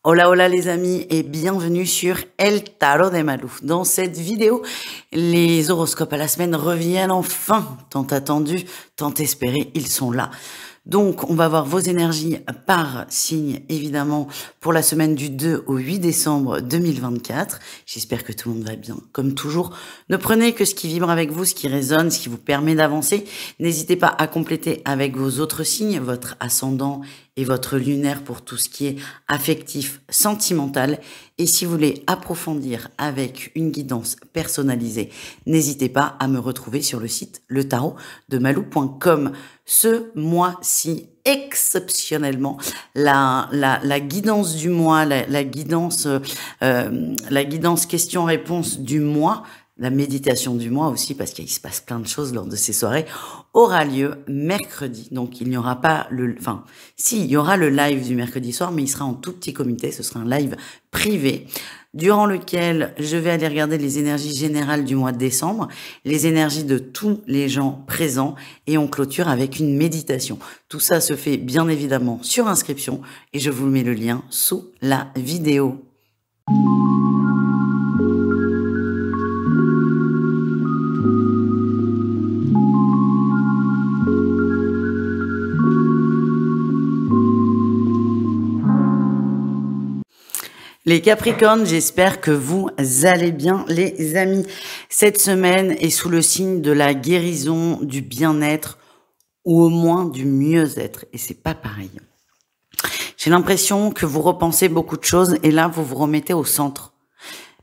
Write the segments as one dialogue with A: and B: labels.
A: Hola hola les amis et bienvenue sur El Tarot de Malou. Dans cette vidéo, les horoscopes à la semaine reviennent enfin, tant attendus, tant espérés, ils sont là. Donc on va voir vos énergies par signe évidemment pour la semaine du 2 au 8 décembre 2024. J'espère que tout le monde va bien. Comme toujours, ne prenez que ce qui vibre avec vous, ce qui résonne, ce qui vous permet d'avancer. N'hésitez pas à compléter avec vos autres signes, votre ascendant et votre lunaire pour tout ce qui est affectif, sentimental. Et si vous voulez approfondir avec une guidance personnalisée, n'hésitez pas à me retrouver sur le site letarotdemalou.com. Ce mois-ci, exceptionnellement, la guidance du mois, la guidance questions-réponses du mois, la méditation du mois aussi, parce qu'il se passe plein de choses lors de ces soirées, aura lieu mercredi. Donc, il n'y aura pas il y aura le live du mercredi soir, mais il sera en tout petit comité. Ce sera un live privé durant lequel je vais aller regarder les énergies générales du mois de décembre, les énergies de tous les gens présents, et on clôture avec une méditation. Tout ça se fait bien évidemment sur inscription, et je vous mets le lien sous la vidéo. Les Capricornes, j'espère que vous allez bien les amis. Cette semaine est sous le signe de la guérison, du bien-être ou au moins du mieux-être. Et c'est pas pareil. J'ai l'impression que vous repensez beaucoup de choses et là vous vous remettez au centre.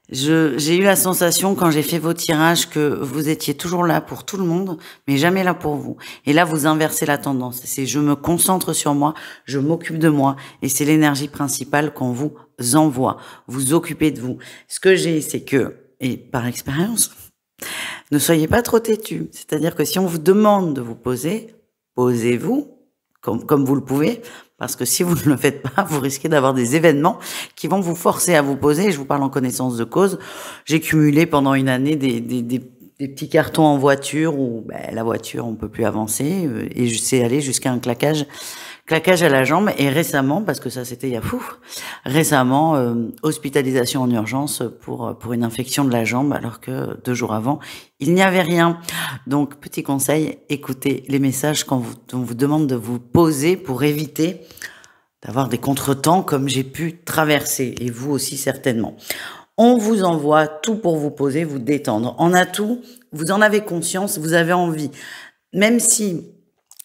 A: J'ai eu la sensation quand j'ai fait vos tirages que vous étiez toujours là pour tout le monde, mais jamais là pour vous. Et là, vous inversez la tendance. C'est je me concentre sur moi, je m'occupe de moi. Et c'est l'énergie principale qu'on vous envoie. Vous occupez de vous. Ce que j'ai, c'est que, et par expérience, ne soyez pas trop têtus. C'est-à-dire que si on vous demande de vous poser, posez-vous comme vous le pouvez. Parce que si vous ne le faites pas, vous risquez d'avoir des événements qui vont vous forcer à vous poser. Je vous parle en connaissance de cause. J'ai cumulé pendant une année des petits cartons en voiture où la voiture, on peut plus avancer. Et c'est allé jusqu'à un claquage à la jambe. Et récemment, parce que ça c'était il y a récemment, hospitalisation en urgence pour une infection de la jambe, alors que 2 jours avant, il n'y avait rien. Donc, petit conseil, écoutez les messages quand on vous demande de vous poser pour éviter d'avoir des contretemps comme j'ai pu traverser, et vous aussi certainement. On vous envoie tout pour vous poser, vous détendre. En atout, vous en avez conscience, vous avez envie. Même si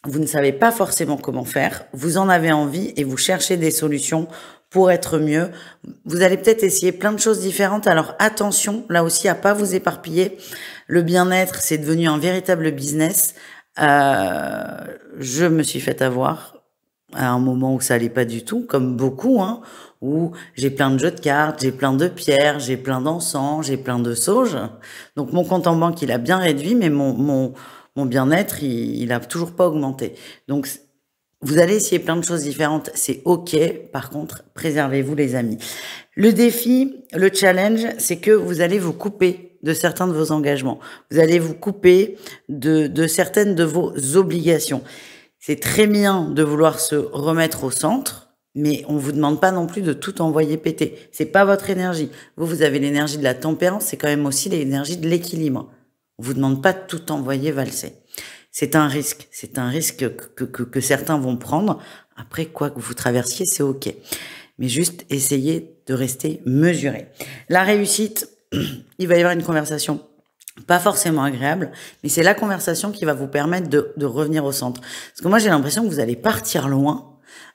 A: vous ne savez pas forcément comment faire, vous en avez envie et vous cherchez des solutions pour être mieux. Vous allez peut-être essayer plein de choses différentes. Alors attention, là aussi, à pas vous éparpiller. Le bien-être, c'est devenu un véritable business. Je me suis fait avoir à un moment où ça allait pas du tout, comme beaucoup, où j'ai plein de jeux de cartes, j'ai plein de pierres, j'ai plein d'encens, j'ai plein de sauges. Donc mon compte en banque, il a bien réduit, mais mon bien-être, il a toujours pas augmenté. Donc, vous allez essayer plein de choses différentes, c'est ok. Par contre, préservez-vous les amis. Le défi, le challenge, c'est que vous allez vous couper de certains de vos engagements. Vous allez vous couper de certaines de vos obligations. C'est très bien de vouloir se remettre au centre, mais on vous demande pas non plus de tout envoyer péter. C'est pas votre énergie. Vous avez l'énergie de la tempérance, c'est quand même aussi l'énergie de l'équilibre. On vous demande pas de tout envoyer valser. C'est un risque que certains vont prendre. Après, quoi que vous traversiez, c'est ok. Mais juste essayez de rester mesuré. La réussite, il va y avoir une conversation pas forcément agréable, mais c'est la conversation qui va vous permettre de revenir au centre. Parce que moi, j'ai l'impression que vous allez partir loin,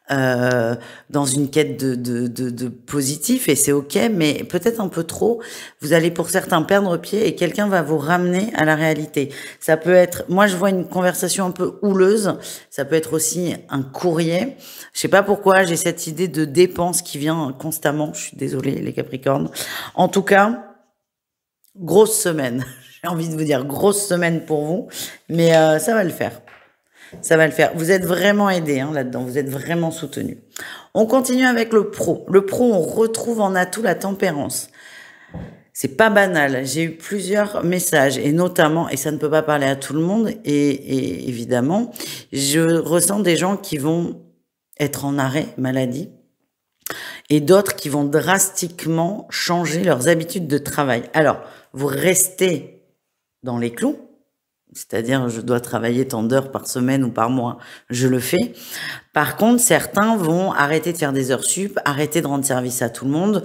A: dans une quête de positif, et c'est ok, mais peut-être un peu trop. Vous allez pour certains perdre pied et quelqu'un va vous ramener à la réalité. Ça peut être, moi je vois une conversation un peu houleuse, ça peut être aussi un courrier. Je sais pas pourquoi j'ai cette idée de dépense qui vient constamment. Je suis désolée les Capricornes. En tout cas, grosse semaine. J'ai envie de vous dire grosse semaine pour vous, mais ça va le faire. Ça va le faire. Vous êtes vraiment aidé là-dedans. Vous êtes vraiment soutenu. On continue avec le pro. Le pro, on retrouve en atout la tempérance. C'est pas banal. J'ai eu plusieurs messages et notamment, et ça ne peut pas parler à tout le monde, et évidemment, je ressens des gens qui vont être en arrêt maladie et d'autres qui vont drastiquement changer leurs habitudes de travail. Alors, vous restez dans les clous, c'est-à-dire je dois travailler tant d'heures par semaine ou par mois, je le fais. Par contre, certains vont arrêter de faire des heures sup, arrêter de rendre service à tout le monde.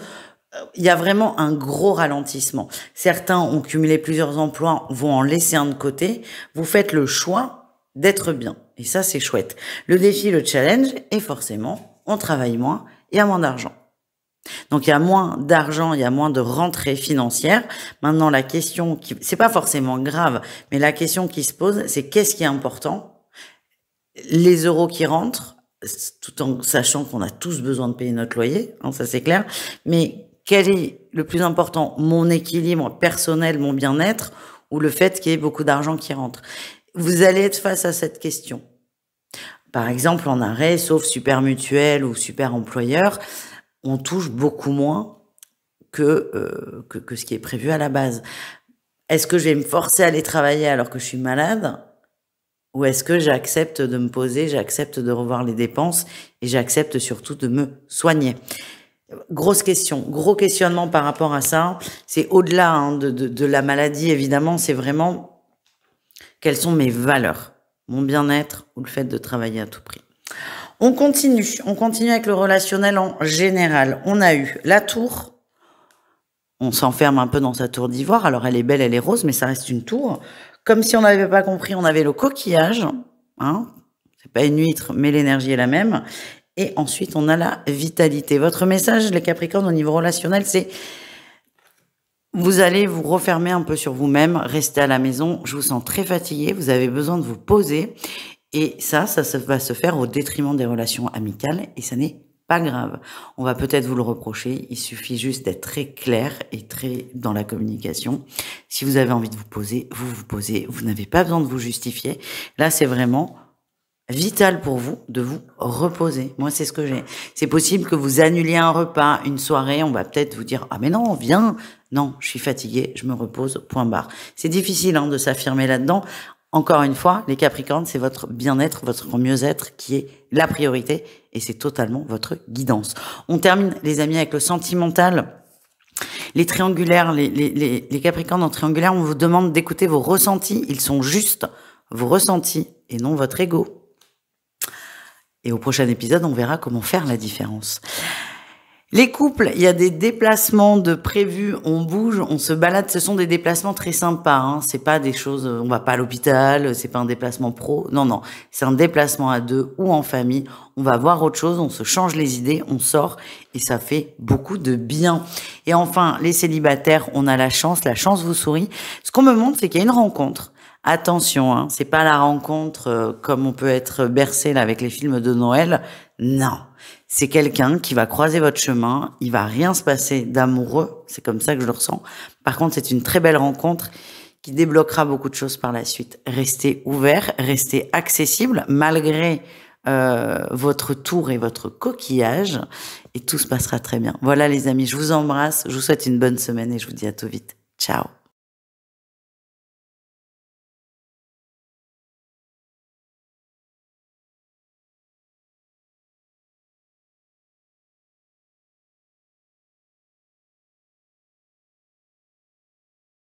A: Il y a vraiment un gros ralentissement. Certains ont cumulé plusieurs emplois, vont en laisser un de côté. Vous faites le choix d'être bien. Et ça, c'est chouette. Le défi, le challenge, est forcément, on travaille moins, il y a moins d'argent. Donc, il y a moins d'argent, il y a moins de rentrée financière. Maintenant, la question c'est pas forcément grave, mais la question qui se pose, c'est qu'est-ce qui est important? Les euros qui rentrent, tout en sachant qu'on a tous besoin de payer notre loyer, hein, ça c'est clair. Mais quel est le plus important? Mon équilibre personnel, mon bien-être, ou le fait qu'il y ait beaucoup d'argent qui rentre? Vous allez être face à cette question. Par exemple, en arrêt, sauf super mutuelle ou super employeur, on touche beaucoup moins que ce qui est prévu à la base. Est-ce que je vais me forcer à aller travailler alors que je suis malade? Ou est-ce que j'accepte de me poser, j'accepte de revoir les dépenses et j'accepte surtout de me soigner? Grosse question, gros questionnement par rapport à ça. C'est au-delà de la maladie, évidemment, c'est vraiment quelles sont mes valeurs, mon bien-être ou le fait de travailler à tout prix. On continue avec le relationnel en général. On a eu la tour. On s'enferme un peu dans sa tour d'ivoire. Alors, elle est belle, elle est rose, mais ça reste une tour. Comme si on n'avait pas compris, on avait le coquillage. Hein, c'est pas une huître, mais l'énergie est la même. Et ensuite, on a la vitalité. Votre message, les Capricornes, au niveau relationnel, c'est vous allez vous refermer un peu sur vous-même, rester à la maison. Je vous sens très fatigué, vous avez besoin de vous poser. Et ça va se faire au détriment des relations amicales et ça n'est pas grave. On va peut-être vous le reprocher, il suffit juste d'être très clair et très dans la communication. Si vous avez envie de vous poser, vous vous posez, vous n'avez pas besoin de vous justifier. Là, c'est vraiment vital pour vous de vous reposer. Moi, c'est ce que j'ai. C'est possible que vous annuliez un repas, une soirée, on va peut-être vous dire « Ah mais non, viens !» Non, je suis fatiguée, je me repose, point barre. C'est difficile de s'affirmer là-dedans. Encore une fois, les Capricornes, c'est votre bien-être, votre mieux-être qui est la priorité et c'est totalement votre guidance. On termine, les amis, avec le sentimental. Les triangulaires, les Capricornes en triangulaire, on vous demande d'écouter vos ressentis. Ils sont juste vos ressentis et non votre ego. Et au prochain épisode, on verra comment faire la différence. Les couples, il y a des déplacements de prévus, on bouge, on se balade, ce sont des déplacements très sympas, c'est pas des choses, on va pas à l'hôpital, c'est pas un déplacement pro, non, c'est un déplacement à deux ou en famille, on va voir autre chose, on se change les idées, on sort et ça fait beaucoup de bien. Et enfin, les célibataires, on a la chance vous sourit. Ce qu'on me montre, c'est qu'il y a une rencontre. Attention, c'est pas la rencontre comme on peut être bercé là avec les films de Noël, non. C'est quelqu'un qui va croiser votre chemin, il va rien se passer d'amoureux, c'est comme ça que je le ressens. Par contre, c'est une très belle rencontre qui débloquera beaucoup de choses par la suite. Restez ouvert, restez accessible malgré votre tour et votre coquillage et tout se passera très bien. Voilà les amis, je vous embrasse, je vous souhaite une bonne semaine et je vous dis à tout vite. Ciao.